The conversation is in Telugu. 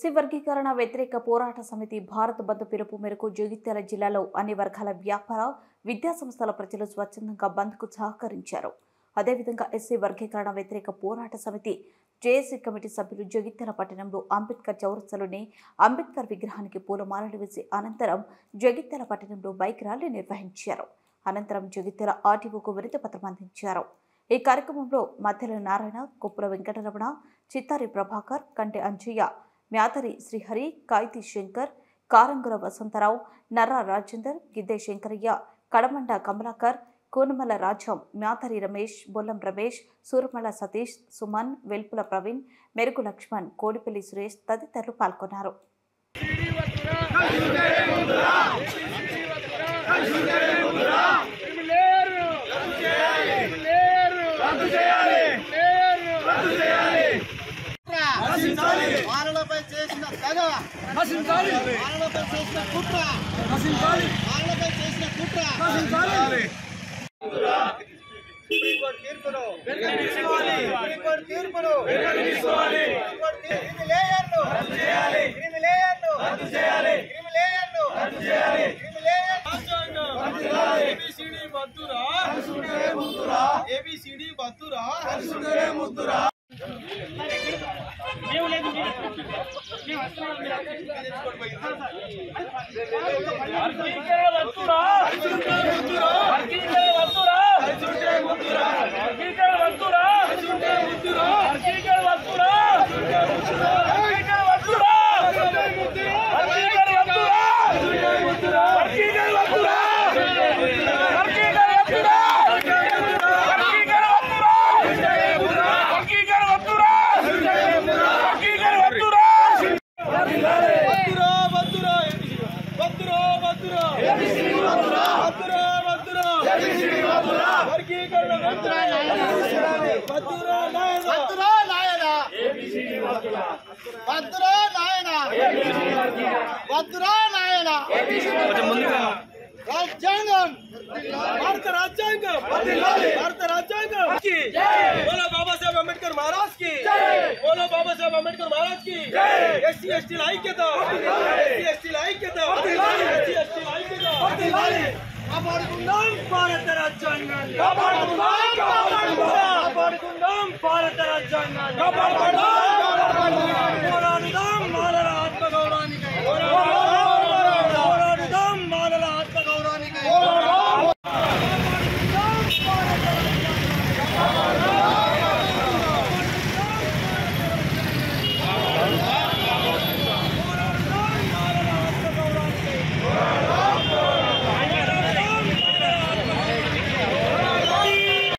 ఎస్సీ వర్గీకరణ వ్యతిరేక పోరాట సమితి భారత్ బంద్ పిలుపు మేరకు జగిత్యాల జిల్లాలో అన్ని వర్గాల వ్యాపార విద్యా సంస్థల ప్రజలు స్వచ్ఛందంగా బంద్కు సహకరించారు. అదేవిధంగా ఎస్సీ వర్గీకరణ వ్యతిరేక పోరాట సమితి జేఏసీ కమిటీ సభ్యులు జగిత్యాల పట్టణంలో అంబేద్కర్ చౌరస్తాలోని అంబేద్కర్ విగ్రహానికి పూలమాలలు వేసి అనంతరం జగిత్యాల పట్టణంలో బైక్ ర్యాలీ నిర్వహించారు. అనంతరం జగిత్యాల ఆర్టీఓకు వినతి పత్రం అందించారు. ఈ కార్యక్రమంలో మద్దెల నారాయణ, కొప్పుల వెంకటరమణ, చిత్తారి ప్రభాకర్, కంటె అంజయ్య, మ్యాతరి శ్రీహరి, కాయితీ శంకర్, కారంగుల వసంతరావు, నర్రా రాజేందర్, గిద్దే శంకరయ్య, కడమండ కమలాకర్, కోనమల రాజం, మ్యాతరి రమేష్, బొల్లం రమేష్, సూరమల సతీష్, సుమన్, వెల్పుల ప్రవీణ్, మెరుగు లక్ష్మణ్, కోడిపల్లి సురేష్ తదితరులు పాల్గొన్నారు. बोलो बाबा साहेब अंबेडकर महाराज की, बोलो बाबा साहेब अंबेडकर महाराज की, एससी एसटी ऐक्यता, एससी एसटी ऐक्यता, एससी एसटी ऐक्यता, కాపాడుకుందాం భారత రాజ్యాంగాన్ని, కాపాడుకుందాం భారత రాజ్యాంగాన్ని, కాపాడుకుందాం